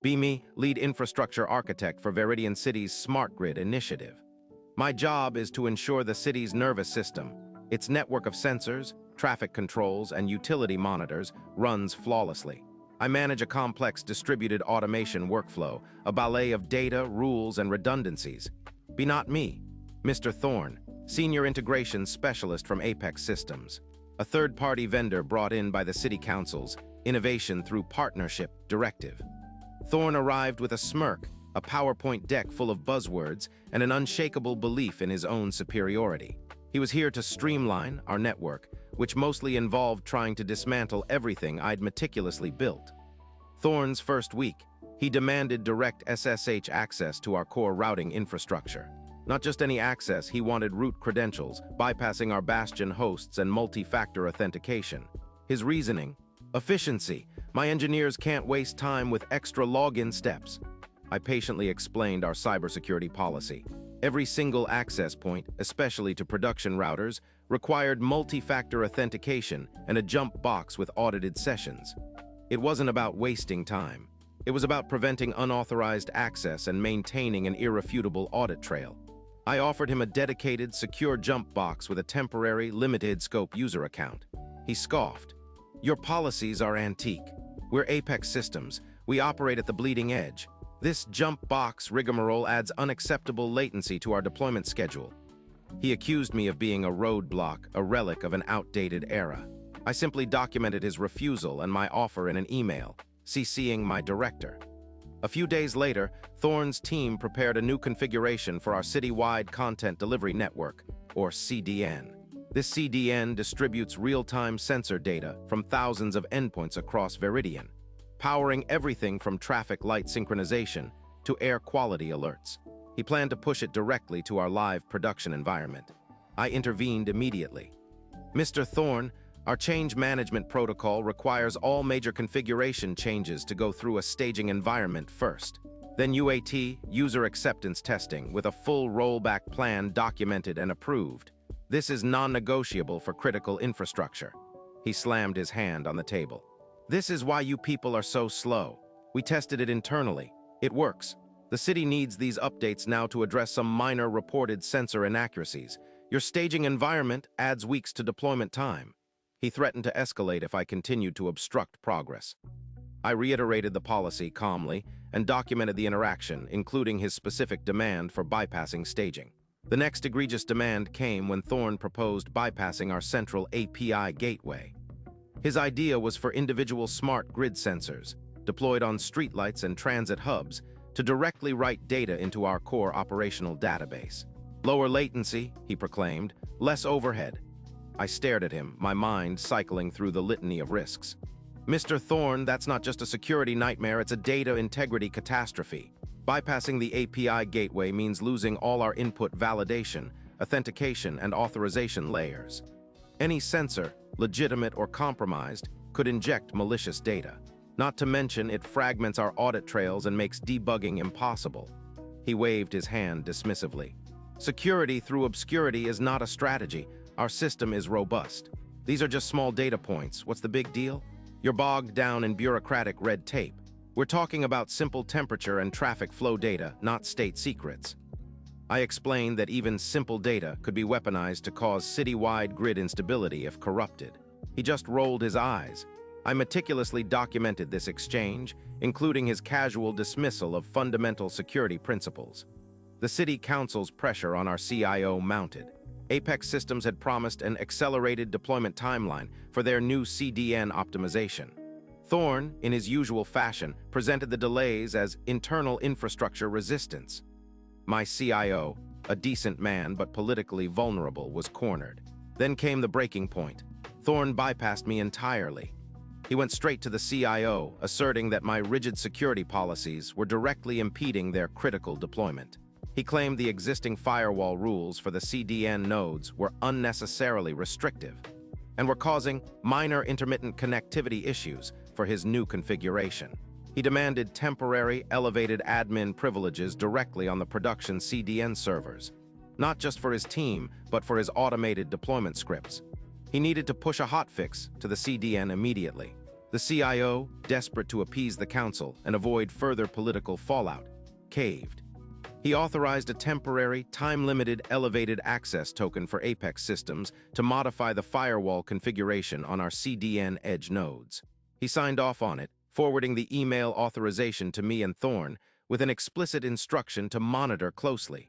Be me, lead infrastructure architect for Veridian City's smart grid initiative. My job is to ensure the city's nervous system, its network of sensors, traffic controls, and utility monitors, runs flawlessly. I manage a complex distributed automation workflow, a ballet of data, rules, and redundancies. Be not me, Mr. Thorne, Senior Integration Specialist from Apex Systems, a third-party vendor brought in by the City Council's Innovation Through Partnership directive. Thorne arrived with a smirk, a PowerPoint deck full of buzzwords, and an unshakable belief in his own superiority. He was here to streamline our network, which mostly involved trying to dismantle everything I'd meticulously built. Thorne's first week, he demanded direct SSH access to our core routing infrastructure. Not just any access, he wanted root credentials, bypassing our Bastion hosts and multi-factor authentication. His reasoning? Efficiency. My engineers can't waste time with extra login steps. I patiently explained our cybersecurity policy. Every single access point, especially to production routers, required multi-factor authentication and a jump box with audited sessions. It wasn't about wasting time. It was about preventing unauthorized access and maintaining an irrefutable audit trail. I offered him a dedicated, secure jump box with a temporary, limited-scope user account. He scoffed. Your policies are antique. We're Apex Systems. We operate at the bleeding edge. This jump box rigmarole adds unacceptable latency to our deployment schedule. He accused me of being a roadblock, a relic of an outdated era. I simply documented his refusal and my offer in an email, CCing my director. A few days later, Thorne's team prepared a new configuration for our citywide content delivery network, or CDN. This CDN distributes real-time sensor data from thousands of endpoints across Veridian, powering everything from traffic light synchronization to air quality alerts. He planned to push it directly to our live production environment. I intervened immediately. Mr. Thorne, our change management protocol requires all major configuration changes to go through a staging environment first. Then UAT, user acceptance testing, with a full rollback plan documented and approved. This is non-negotiable for critical infrastructure. He slammed his hand on the table. This is why you people are so slow. We tested it internally. It works. The city needs these updates now to address some minor reported sensor inaccuracies. Your staging environment adds weeks to deployment time. He threatened to escalate if I continued to obstruct progress. I reiterated the policy calmly and documented the interaction, including his specific demand for bypassing staging. The next egregious demand came when Thorne proposed bypassing our central API gateway. His idea was for individual smart grid sensors, deployed on streetlights and transit hubs, to directly write data into our core operational database. Lower latency, he proclaimed, less overhead. I stared at him, my mind cycling through the litany of risks. Mr. Thorne, that's not just a security nightmare, it's a data integrity catastrophe. Bypassing the API gateway means losing all our input validation, authentication, and authorization layers. Any sensor, legitimate or compromised, could inject malicious data. Not to mention, it fragments our audit trails and makes debugging impossible. He waved his hand dismissively. Security through obscurity is not a strategy. Our system is robust. These are just small data points. What's the big deal? You're bogged down in bureaucratic red tape. We're talking about simple temperature and traffic flow data, not state secrets. I explained that even simple data could be weaponized to cause citywide grid instability if corrupted. He just rolled his eyes. I meticulously documented this exchange, including his casual dismissal of fundamental security principles. The City Council's pressure on our CIO mounted. Apex Systems had promised an accelerated deployment timeline for their new CDN optimization. Thorne, in his usual fashion, presented the delays as internal infrastructure resistance. My CIO, a decent man but politically vulnerable, was cornered. Then came the breaking point. Thorne bypassed me entirely. He went straight to the CIO, asserting that my rigid security policies were directly impeding their critical deployment. He claimed the existing firewall rules for the CDN nodes were unnecessarily restrictive and were causing minor intermittent connectivity issues for his new configuration. He demanded temporary, elevated admin privileges directly on the production CDN servers, not just for his team, but for his automated deployment scripts. He needed to push a hotfix to the CDN immediately. The CIO, desperate to appease the council and avoid further political fallout, caved. He authorized a temporary, time-limited elevated access token for Apex systems to modify the firewall configuration on our CDN edge nodes. He signed off on it, forwarding the email authorization to me and Thorn with an explicit instruction to monitor closely.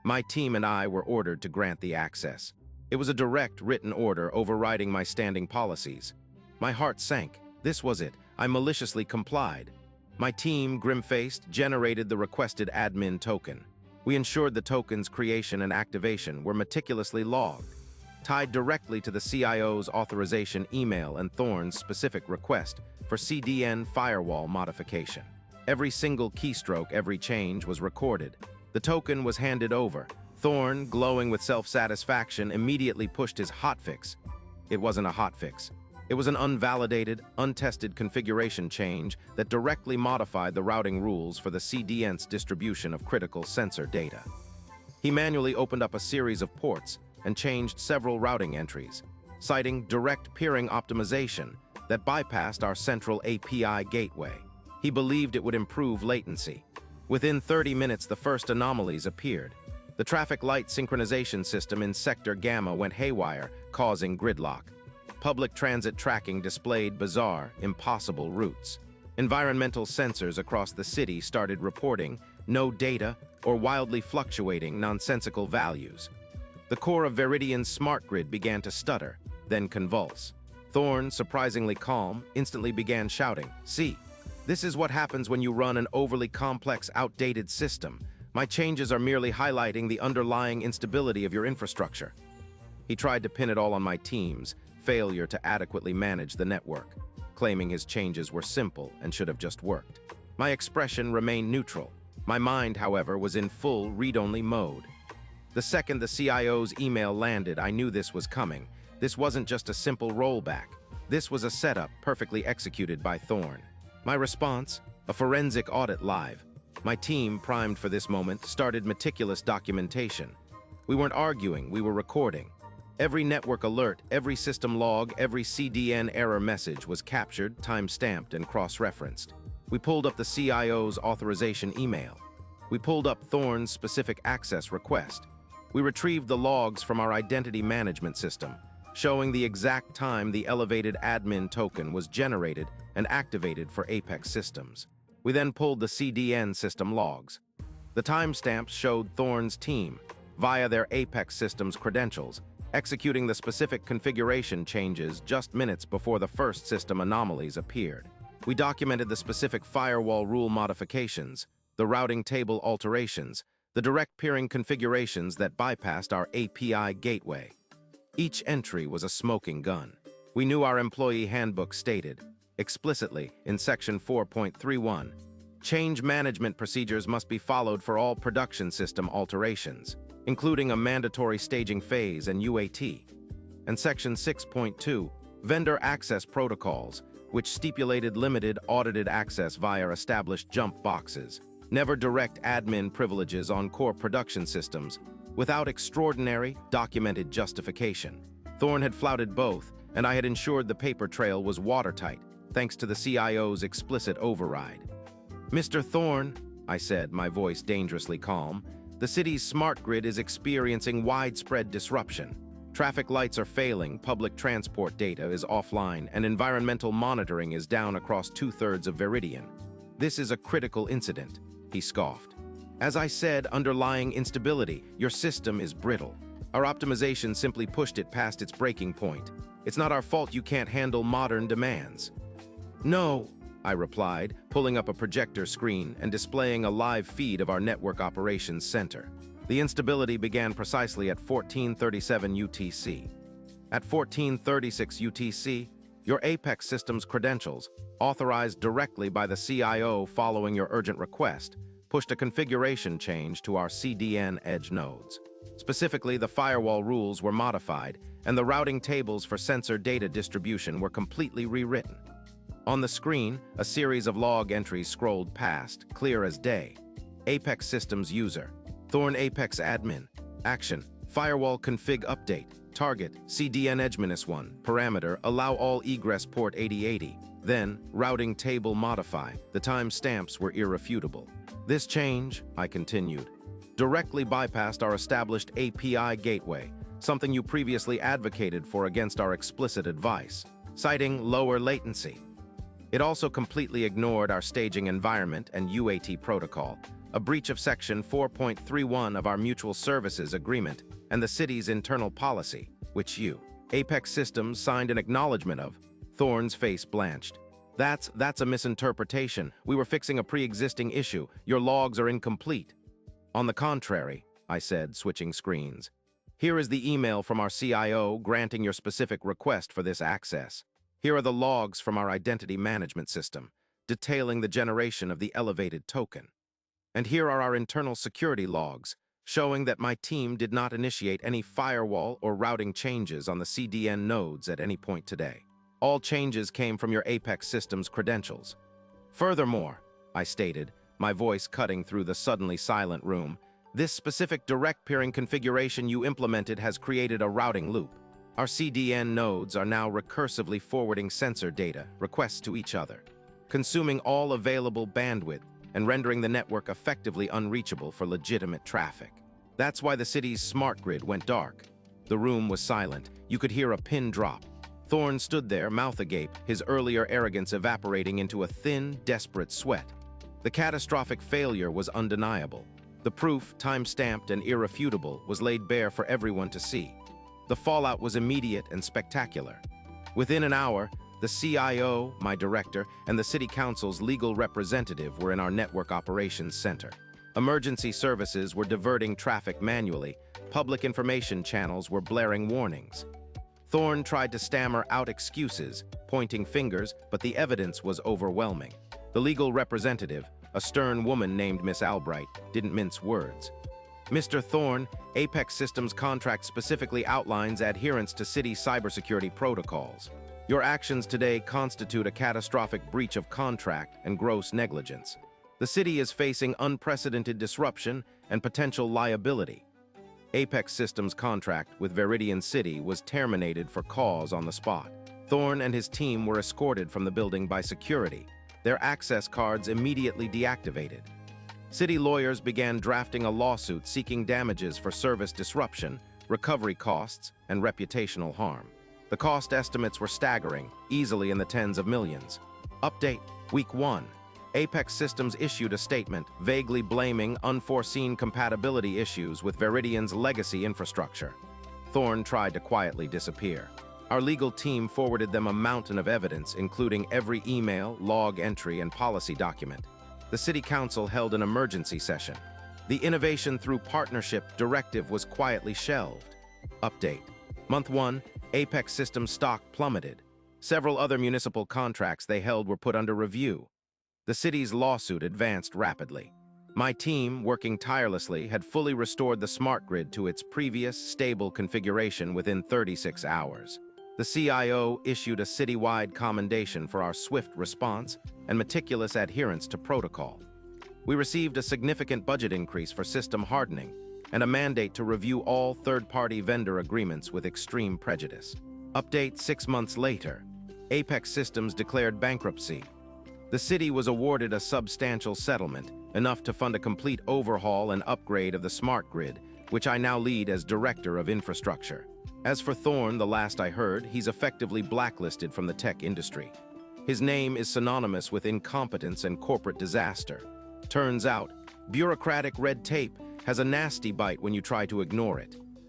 My team and I were ordered to grant the access. It was a direct written order overriding my standing policies. My heart sank. This was it. I maliciously complied. My team, grim-faced, generated the requested admin token. We ensured the token's creation and activation were meticulously logged, tied directly to the CIO's authorization email and Thorn's specific request for CDN firewall modification. Every single keystroke, every change was recorded. The token was handed over. Thorn, glowing with self-satisfaction, immediately pushed his hotfix. It wasn't a hotfix. It was an unvalidated, untested configuration change that directly modified the routing rules for the CDN's distribution of critical sensor data. He manually opened up a series of ports and changed several routing entries, citing direct peering optimization that bypassed our central API gateway. He believed it would improve latency. Within 30 minutes, the first anomalies appeared. The traffic light synchronization system in Sector Gamma went haywire, causing gridlock. Public transit tracking displayed bizarre, impossible routes. Environmental sensors across the city started reporting no data or wildly fluctuating nonsensical values. The core of Veridian's smart grid began to stutter, then convulse. Thorn, surprisingly calm, instantly began shouting, "See, this is what happens when you run an overly complex, outdated system. My changes are merely highlighting the underlying instability of your infrastructure." He tried to pin it all on my team's failure to adequately manage the network, claiming his changes were simple and should have just worked. My expression remained neutral. My mind, however, was in full read-only mode. The second the CIO's email landed, I knew this was coming. This wasn't just a simple rollback. This was a setup perfectly executed by Thorn. My response? A forensic audit live. My team, primed for this moment, started meticulous documentation. We weren't arguing, we were recording. Every network alert, every system log, every CDN error message was captured, time-stamped, and cross-referenced. We pulled up the CIO's authorization email. We pulled up Thorn's specific access request. We retrieved the logs from our identity management system, showing the exact time the elevated admin token was generated and activated for Apex systems. We then pulled the CDN system logs. The timestamps showed Thorn's team, via their Apex systems credentials, executing the specific configuration changes just minutes before the first system anomalies appeared. We documented the specific firewall rule modifications, the routing table alterations, the direct peering configurations that bypassed our API gateway. Each entry was a smoking gun. We knew our employee handbook stated, explicitly in Section 4.31, change management procedures must be followed for all production system alterations, including a mandatory staging phase and UAT, and Section 6.2, vendor access protocols, which stipulated limited audited access via established jump boxes, never direct admin privileges on core production systems, without extraordinary, documented justification. Thorn had flouted both, and I had ensured the paper trail was watertight, thanks to the CIO's explicit override. "Mr. Thorn," I said, my voice dangerously calm, "the city's smart grid is experiencing widespread disruption. Traffic lights are failing, public transport data is offline, and environmental monitoring is down across 2/3 of Veridian. This is a critical incident," he scoffed. "As I said, underlying instability, your system is brittle. Our optimization simply pushed it past its breaking point. It's not our fault you can't handle modern demands." "No," I replied, pulling up a projector screen and displaying a live feed of our network operations center. The instability began precisely at 1437 UTC. At 1436 UTC, your Apex Systems credentials, authorized directly by the CIO following your urgent request, pushed a configuration change to our CDN edge nodes. Specifically, the firewall rules were modified, and the routing tables for sensor data distribution were completely rewritten. On the screen, a series of log entries scrolled past, clear as day. Apex Systems user, Thorn Apex admin, action, firewall config update, target, CDN edge -1, parameter, allow all egress port 8080, Then, routing table modify. The timestamps were irrefutable. This change, I continued, directly bypassed our established API gateway, something you previously advocated for against our explicit advice, citing lower latency. It also completely ignored our staging environment and UAT protocol, a breach of Section 4.31 of our Mutual Services Agreement and the city's internal policy, which you, Apex Systems, signed an acknowledgement of. Thorne's face blanched. That's a misinterpretation. We were fixing a pre-existing issue. Your logs are incomplete. On the contrary, I said, switching screens. Here is the email from our CIO granting your specific request for this access. Here are the logs from our identity management system, detailing the generation of the elevated token. And here are our internal security logs, showing that my team did not initiate any firewall or routing changes on the CDN nodes at any point today. All changes came from your Apex Systems credentials. Furthermore, I stated, my voice cutting through the suddenly silent room, this specific direct peering configuration you implemented has created a routing loop. Our CDN nodes are now recursively forwarding sensor data, requests to each other, consuming all available bandwidth and rendering the network effectively unreachable for legitimate traffic. That's why the city's smart grid went dark. The room was silent. You could hear a pin drop. Thorne stood there, mouth agape, his earlier arrogance evaporating into a thin, desperate sweat. The catastrophic failure was undeniable. The proof, time-stamped and irrefutable, was laid bare for everyone to see. The fallout was immediate and spectacular. Within an hour, the CIO, my director, and the City Council's legal representative were in our network operations center. Emergency services were diverting traffic manually. Public information channels were blaring warnings. Thorne tried to stammer out excuses, pointing fingers, but the evidence was overwhelming. The legal representative, a stern woman named Miss Albright, didn't mince words. Mr. Thorne, Apex Systems contract specifically outlines adherence to city cybersecurity protocols. Your actions today constitute a catastrophic breach of contract and gross negligence. The city is facing unprecedented disruption and potential liability. Apex Systems' contract with Viridian City was terminated for cause on the spot. Thorne and his team were escorted from the building by security, their access cards immediately deactivated. City lawyers began drafting a lawsuit seeking damages for service disruption, recovery costs, and reputational harm. The cost estimates were staggering, easily in the tens of millions. Update, Week 1. Apex Systems issued a statement vaguely blaming unforeseen compatibility issues with Viridian's legacy infrastructure. Thorne tried to quietly disappear. Our legal team forwarded them a mountain of evidence, including every email, log entry, and policy document. The City Council held an emergency session. The Innovation Through Partnership directive was quietly shelved. Update. Month 1, Apex Systems stock plummeted. Several other municipal contracts they held were put under review. The city's lawsuit advanced rapidly. My team, working tirelessly, had fully restored the smart grid to its previous stable configuration within 36 hours. The CIO issued a citywide commendation for our swift response and meticulous adherence to protocol. We received a significant budget increase for system hardening and a mandate to review all third-party vendor agreements with extreme prejudice. Update 6 months later, Apex Systems declared bankruptcy. The city was awarded a substantial settlement, enough to fund a complete overhaul and upgrade of the smart grid, which I now lead as Director of Infrastructure. As for Thorne, the last I heard, he's effectively blacklisted from the tech industry. His name is synonymous with incompetence and corporate disaster. Turns out, bureaucratic red tape has a nasty bite when you try to ignore it.